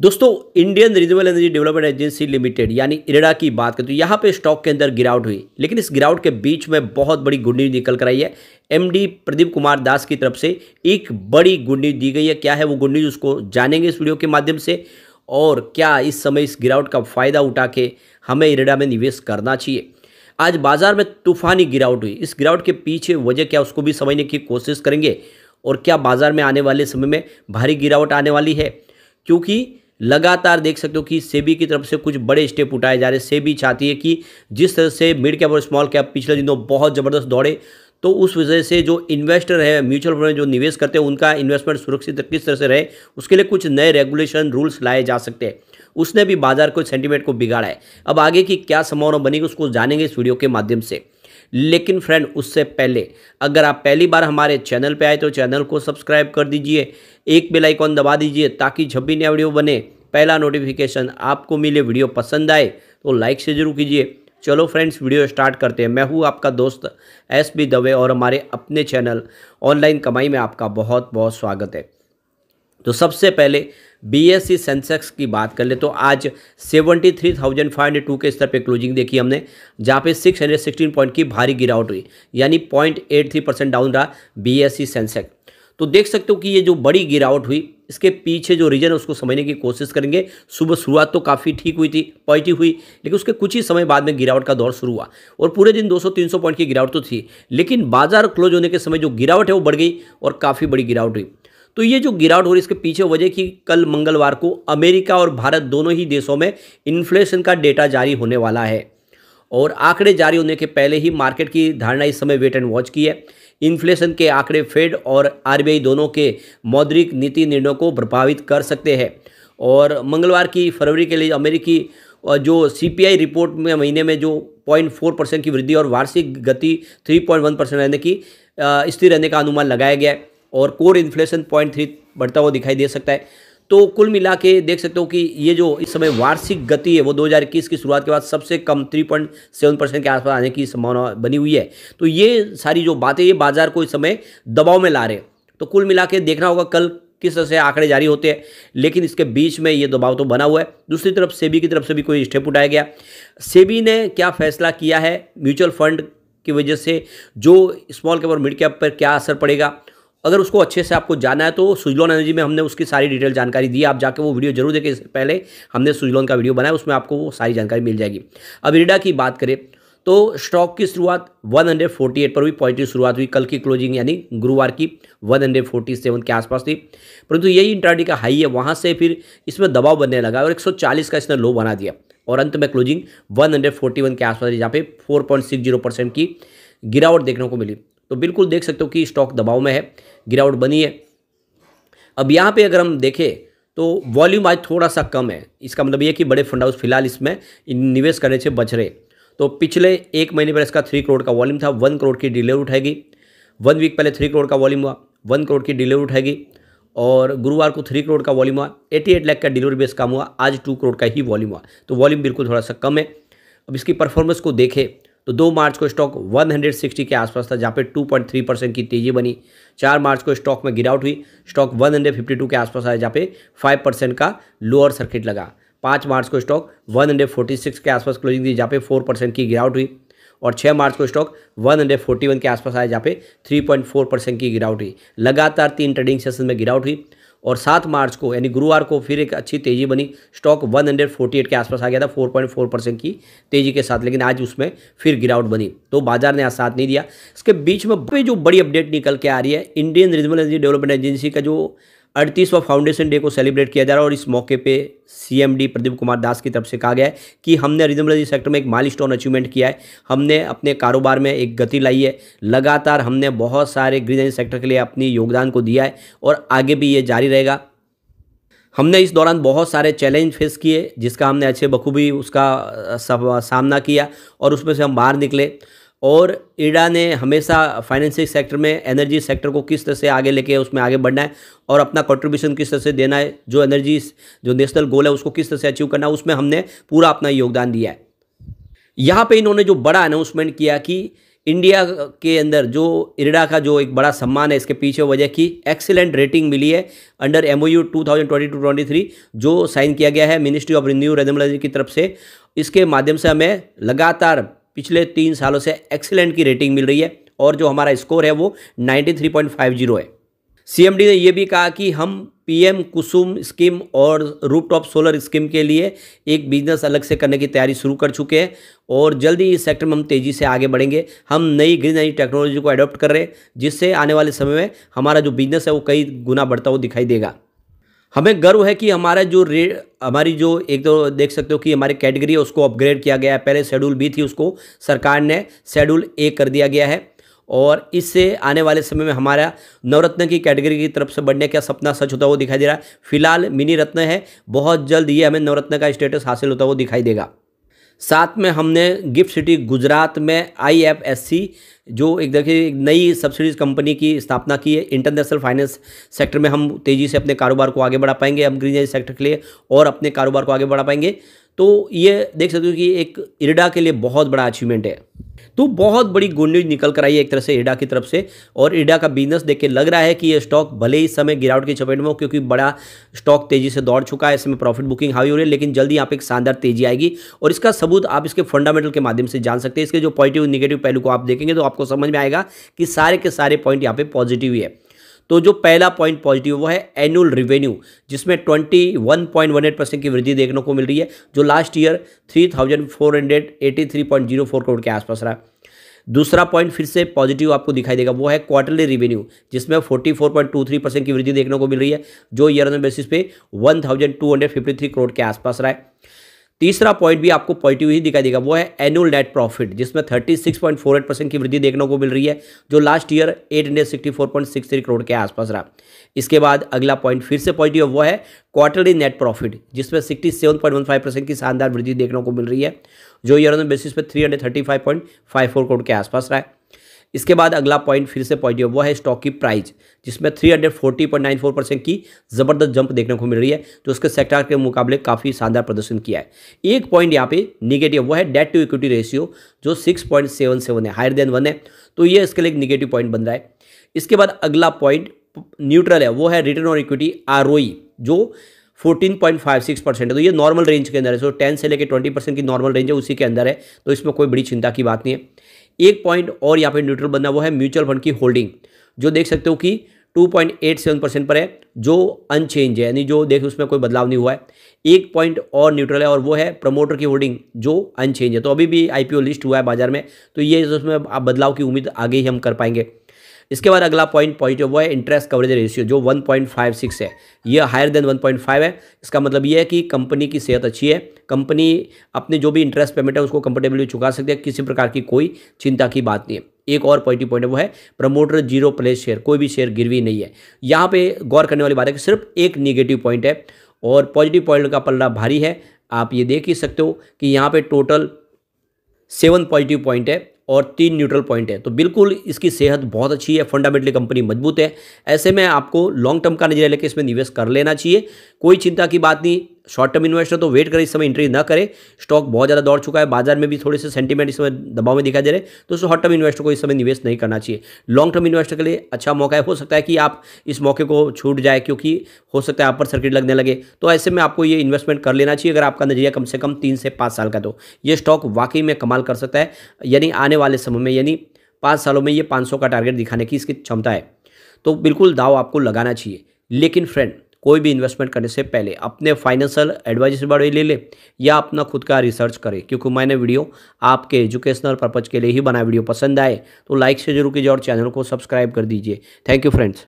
दोस्तों, Indian renewable energy development agency limited यानी इरेडा की बात करें तो यहाँ पे स्टॉक के अंदर गिरावट हुई, लेकिन इस गिरावट के बीच में बहुत बड़ी गुड न्यूज निकल कर आई है। एमडी प्रदीप कुमार दास की तरफ से एक बड़ी गुड न्यूज दी गई है। क्या है वो गुड न्यूज, उसको जानेंगे इस वीडियो के माध्यम से। और क्या इस समय इस गिरावट का फायदा उठा के हमें इरेडा में निवेश करना चाहिए। आज बाजार में तूफानी गिरावट हुई, इस गिरावट के पीछे वजह क्या उसको भी समझने की कोशिश करेंगे। और क्या बाजार में आने वाले समय में भारी गिरावट आने वाली है, क्योंकि लगातार देख सकते हो कि सेबी की तरफ से कुछ बड़े स्टेप उठाए जा रहे हैं। सेबी चाहती है कि जिस तरह से मिड कैप और स्मॉल कैप पिछले दिनों बहुत ज़बरदस्त दौड़े, तो उस वजह से जो इन्वेस्टर है म्यूचुअल फंड में जो निवेश करते हैं उनका इन्वेस्टमेंट सुरक्षित किस तरह से रहे, उसके लिए कुछ नए रेगुलेशन रूल्स लाए जा सकते हैं। उसने भी बाजार को सेंटीमेंट को बिगाड़ा है। अब आगे की क्या संभावना बनेगी उसको जानेंगे इस वीडियो के माध्यम से। लेकिन फ्रेंड, उससे पहले अगर आप पहली बार हमारे चैनल पे आए तो चैनल को सब्सक्राइब कर दीजिए, एक बेल आइकॉन दबा दीजिए ताकि जब भी नया वीडियो बने पहला नोटिफिकेशन आपको मिले। वीडियो पसंद आए तो लाइक से जरूर कीजिए। चलो फ्रेंड्स, वीडियो स्टार्ट करते हैं। मैं हूँ आपका दोस्त एसबी दवे और हमारे अपने चैनल ऑनलाइन कमाई में आपका बहुत बहुत स्वागत है। तो सबसे पहले बीएसई सेंसेक्स की बात कर ले तो आज 73,502 के स्तर पे क्लोजिंग देखी हमने, जहाँ पे 616 पॉइंट की भारी गिरावट हुई, यानी 0.83% डाउन रहा बीएसई सेंसेक्स। तो देख सकते हो कि ये जो बड़ी गिरावट हुई इसके पीछे जो रीजन है उसको समझने की कोशिश करेंगे। सुबह शुरुआत तो काफ़ी ठीक हुई थी, पॉजिटिव हुई, लेकिन उसके कुछ ही समय बाद में गिरावट का दौर शुरू हुआ और पूरे दिन 200-300 पॉइंट की गिरावट तो थी, लेकिन बाजार क्लोज होने के समय जो गिरावट है वो बढ़ गई और काफ़ी बड़ी गिरावट हुई। तो ये जो गिरावट हो रही है इसके पीछे वजह कि कल मंगलवार को अमेरिका और भारत दोनों ही देशों में इन्फ्लेशन का डेटा जारी होने वाला है और आंकड़े जारी होने के पहले ही मार्केट की धारणा इस समय वेट एंड वॉच की है। इन्फ्लेशन के आंकड़े फेड और आरबीआई दोनों के मौद्रिक नीति निर्णयों को प्रभावित कर सकते हैं। और मंगलवार की फरवरी के लिए अमेरिकी जो सीपीआई रिपोर्ट में महीने में जो 0.4% की वृद्धि और वार्षिक गति 3.1% रहने की स्थिर रहने का अनुमान लगाया गया है और कोर इन्फ्लेशन 0.3 बढ़ता हुआ दिखाई दे सकता है। तो कुल मिला के देख सकते हो कि ये जो इस समय वार्षिक गति है वो 2021 की शुरुआत के बाद सबसे कम 3.7% के आसपास आने की संभावना बनी हुई है। तो ये सारी जो बातें ये बाजार को इस समय दबाव में ला रहे हैं। तो कुल मिला के देखना होगा कल किस तरह से आंकड़े जारी होते हैं, लेकिन इसके बीच में ये दबाव तो बना हुआ है। दूसरी तरफ सेबी की तरफ से भी कोई स्टेप उठाया गया। सेबी ने क्या फैसला किया है, म्यूचुअल फंड की वजह से जो स्मॉल कैप और मिड कैप पर क्या असर पड़ेगा, अगर उसको अच्छे से आपको जाना है तो सुजलॉन एनर्जी में हमने उसकी सारी डिटेल जानकारी दी है। आप जाके वो वीडियो जरूर देखें। इससे पहले हमने सुजलॉन का वीडियो बनाया, उसमें आपको वो सारी जानकारी मिल जाएगी। अब इरेडा की बात करें तो स्टॉक की शुरुआत 148 पर हुई, पॉजिटिव शुरुआत हुई। कल की क्लोजिंग यानी गुरुवार की 147 के आसपास थी, परंतु यही इंट्राडे का हाई है, वहाँ से फिर इसमें दबाव बनने लगा और 140 का इसने लो बना दिया और अंत में क्लोजिंग 141 के आसपास, जहाँ पे 4.60% की गिरावट देखने को मिली। तो बिल्कुल देख सकते हो कि स्टॉक दबाव में है, गिरावट बनी है। अब यहाँ पे अगर हम देखें तो वॉल्यूम आज थोड़ा सा कम है। इसका मतलब ये कि बड़े फंड हाउस फिलहाल इसमें निवेश करने से बच रहे। तो पिछले एक महीने पर इसका 3 करोड़ का वॉल्यूम था, 1 करोड़ की डिलीवरी उठाएगी। 1 वीक पहले 3 करोड़ का वॉल्यूम हुआ, 1 करोड़ की डिलीवरी उठाएगी और गुरुवार को 3 करोड़ का वॉल्यूम हुआ। 88 लाख का डिलीवरी बेस कम हुआ, आज 2 करोड़ का ही वॉल्यूम हुआ। तो वॉल्यूम बिल्कुल थोड़ा सा कम है। अब इसकी परफॉर्मेंस को देखें तो 2 मार्च को स्टॉक 160 के आसपास था, जहाँ पे 2.3% की तेजी बनी। 4 मार्च को स्टॉक में गिरावट हुई, स्टॉक 152 के आसपास आया, जहाँ पे 5% का लोअर सर्किट लगा। 5 मार्च को स्टॉक 146 के आसपास क्लोजिंग दी, जहाँ पे 4% की गिरावट हुई और 6 मार्च को स्टॉक 141 के आसपास आया, जहाँ पे 3.4% की गिरावट हुई। लगातार 3 ट्रेडिंग सेशन में गिरावट हुई और 7 मार्च को यानी गुरुवार को फिर एक अच्छी तेज़ी बनी। स्टॉक 148 के आसपास आ गया था 4.4% की तेज़ी के साथ, लेकिन आज उसमें फिर गिरावट बनी। तो बाजार ने आज साथ नहीं दिया। इसके बीच में जो बड़ी अपडेट निकल के आ रही है, Indian renewable energy development agency का जो 38वां फाउंडेशन डे को सेलिब्रेट किया जा रहा है और इस मौके पे सीएमडी प्रदीप कुमार दास की तरफ से कहा गया है कि हमने रिन्यूएबल एनर्जी सेक्टर में एक माइलस्टोन अचीवमेंट किया है। हमने अपने कारोबार में एक गति लाई है। लगातार हमने बहुत सारे ग्रीन एनर्जी सेक्टर के लिए अपनी योगदान को दिया है और आगे भी ये जारी रहेगा। हमने इस दौरान बहुत सारे चैलेंज फेस किए, जिसका हमने अच्छे बखूबी उसका सामना किया और उसमें से हम बाहर निकले। और इरेडा ने हमेशा फाइनेंशियल सेक्टर में एनर्जी सेक्टर को किस तरह से आगे लेके उसमें आगे बढ़ना है और अपना कंट्रीब्यूशन किस तरह से देना है, जो एनर्जी जो नेशनल गोल है उसको किस तरह से अचीव करना है, उसमें हमने पूरा अपना योगदान दिया है। यहाँ पे इन्होंने जो बड़ा अनाउंसमेंट किया कि इंडिया के अंदर जो इरडा का जो एक बड़ा सम्मान है, इसके पीछे वजह की एक्सीलेंट रेटिंग मिली है अंडर MOU 2022-23 जो साइन किया गया है ministry of renew renewable energy की तरफ से। इसके माध्यम से हमें लगातार पिछले 3 सालों से एक्सीलेंट की रेटिंग मिल रही है और जो हमारा स्कोर है वो 93.50 है। CMD ने यह भी कहा कि हम PM कुसुम स्कीम और रूफटॉप सोलर स्कीम के लिए एक बिजनेस अलग से करने की तैयारी शुरू कर चुके हैं और जल्दी इस सेक्टर में हम तेज़ी से आगे बढ़ेंगे। हम नई ग्रीन एनर्जी टेक्नोलॉजी को अडॉप्ट कर रहे हैं जिससे आने वाले समय में हमारा जो बिजनेस है वो कई गुना बढ़ता हुआ दिखाई देगा। हमें गर्व है कि हमारी जो एक तो देख सकते हो कि हमारी कैटेगरी है उसको अपग्रेड किया गया है। पहले शेड्यूल B थी, उसको सरकार ने शेड्यूल A कर दिया गया है और इससे आने वाले समय में हमारा नवरत्न की कैटेगरी की तरफ से बढ़ने का सपना सच होता हुआ दिखाई दे रहा है। फिलहाल मिनी रत्न है, बहुत जल्द ये हमें नवरत्न का स्टेटस हासिल होता हुआ दिखाई देगा। साथ में हमने गिफ्ट सिटी गुजरात में IFSC जो एक देखिए एक नई सब्सिडीज कंपनी की स्थापना की है। इंटरनेशनल फाइनेंस सेक्टर में हम तेज़ी से अपने कारोबार को आगे बढ़ा पाएंगे, हम ग्रीन एनर्जी सेक्टर के लिए और अपने कारोबार को आगे बढ़ा पाएंगे। तो ये देख सकते हो कि एक इरडा के लिए बहुत बड़ा अचीवमेंट है। तो बहुत बड़ी गुड न्यूज़ निकल कर आई है एक तरह से इरडा की तरफ से और इरडा का बिजनेस देख के लग रहा है कि ये स्टॉक भले ही इस समय गिरावट की चपेट में हो क्योंकि बड़ा स्टॉक तेजी से दौड़ चुका है, इसमें प्रॉफिट बुकिंग हाई हो रही है, लेकिन जल्दी यहाँ पे एक शानदार तेजी आएगी और इसका सबूत आप इसके फंडामेंटल के माध्यम से जान सकते हैं। इसके जो पॉजिटिव निगेटिव पहलू को आप देखेंगे तो आपको समझ में आएगा कि सारे के सारे पॉइंट यहाँ पे पॉजिटिव ही है। तो जो पहला पॉइंट पॉजिटिव वो है एनुअल रिवेन्यू जिसमें 21.18% की वृद्धि देखने को मिल रही है जो लास्ट ईयर 3,483.04 करोड़ के आसपास रहा। दूसरा पॉइंट फिर से पॉजिटिव आपको दिखाई देगा वो है क्वार्टरली रिवेन्यू जिसमें 44.23% की वृद्धि देखने को मिल रही है जो ईयर ऑन बेसिस पे 1,253 करोड़ के आसपास रहा है। तीसरा पॉइंट भी आपको पॉजिटिव ही दिखाई देगा वो है एनुअल नेट प्रॉफिट जिसमें 36.48% की वृद्धि देखने को मिल रही है जो लास्ट ईयर 864.63 करोड़ के आसपास रहा। इसके बाद अगला पॉइंट फिर से पॉजिटिव वो है क्वार्टरली नेट प्रॉफिट जिसमें 67.15% की शानदार वृद्धि देखने को मिल रही है जो ईयर ऑन बेसिस पे 335.54 करोड़ के आसपास रहा है। इसके बाद अगला पॉइंट फिर से पॉजिटिव वो है स्टॉक की प्राइस जिसमें 340.94% की ज़बरदस्त जंप देखने को मिल रही है जो उसके सेक्टर के मुकाबले काफ़ी शानदार प्रदर्शन किया है। एक पॉइंट यहाँ पे निगेटिव वो है डेट टू इक्विटी रेशियो जो 6.77 है, हायर देन 1 है, तो ये इसके लिए एक निगेटिव पॉइंट बन रहा है। इसके बाद अगला पॉइंट न्यूट्रल है वो है रिटर्न ऑन इक्विटी ROE जो 14.56% है, तो ये नॉर्मल रेंज के अंदर है। सो 10 से लेकर 20% की नॉर्मल रेंज है उसी के अंदर है, तो इसमें कोई बड़ी चिंता की बात नहीं है। एक पॉइंट और यहाँ पे न्यूट्रल बनना वो है म्यूचुअल फंड की होल्डिंग जो देख सकते हो कि 2.87% पर है जो अनचेंज है, यानी जो देखो उसमें कोई बदलाव नहीं हुआ है। एक पॉइंट और न्यूट्रल है और वो है प्रमोटर की होल्डिंग जो अनचेंज है, तो अभी भी IPO लिस्ट हुआ है बाजार में, तो ये उसमें बदलाव की उम्मीद आगे ही हम कर पाएंगे। इसके बाद अगला पॉइंट पॉजिटिव वो है इंटरेस्ट कवरेज रेशियो जो 1.56 है, ये हायर देन 1.5 है। इसका मतलब ये है कि कंपनी की सेहत अच्छी है, कंपनी अपने जो भी इंटरेस्ट पेमेंट है उसको कंफर्टेबली चुका सकती है, किसी प्रकार की कोई चिंता की बात नहीं है। एक और पॉजिटिव पॉइंट है वो है प्रमोटर जीरो प्लेस शेयर, कोई भी शेयर गिरवी नहीं है। यहाँ पे गौर करने वाली बात है कि सिर्फ एक निगेटिव पॉइंट है और पॉजिटिव पॉइंट का पल्ला भारी है। आप ये देख ही सकते हो कि यहाँ पे टोटल 7 पॉजिटिव पॉइंट है और 3 न्यूट्रल पॉइंट है, तो बिल्कुल इसकी सेहत बहुत अच्छी है, फंडामेंटली कंपनी मजबूत है। ऐसे में आपको लॉन्ग टर्म का नजरिया लेकर इसमें निवेश कर लेना चाहिए, कोई चिंता की बात नहीं। शॉर्ट टर्म इन्वेस्टर तो वेट करें, इस समय एंट्री ना करें, स्टॉक बहुत ज़्यादा दौड़ चुका है, बाजार में भी थोड़े से सेंटीमेंट इस समय दबाव में दिखाई दे रहे हैं, तो शॉर्ट टर्म इन्वेस्टर को इस समय निवेश नहीं करना चाहिए। लॉन्ग टर्म इन्वेस्टर के लिए अच्छा मौका है, हो सकता है कि आप इस मौके को छूट जाए क्योंकि हो सकता है अपर सर्किट लगने लगे, तो ऐसे में आपको ये इन्वेस्टमेंट कर लेना चाहिए अगर आपका नजरिया कम से कम 3 से 5 साल का, तो ये स्टॉक वाकई में कमाल कर सकता है। यानी आने वाले समय में यानी 5 सालों में ये 500 का टारगेट दिखाने की इसकी क्षमता है, तो बिल्कुल दाव आपको लगाना चाहिए। लेकिन फ्रेंड, कोई भी इन्वेस्टमेंट करने से पहले अपने फाइनेंशियल एडवाइजर से बड़े ले ले या अपना खुद का रिसर्च करें, क्योंकि मैंने वीडियो आपके एजुकेशनल पर्पज़ के लिए ही बनाया। वीडियो पसंद आए तो लाइक से जरूर कीजिए और चैनल को सब्सक्राइब कर दीजिए। Thank you friends.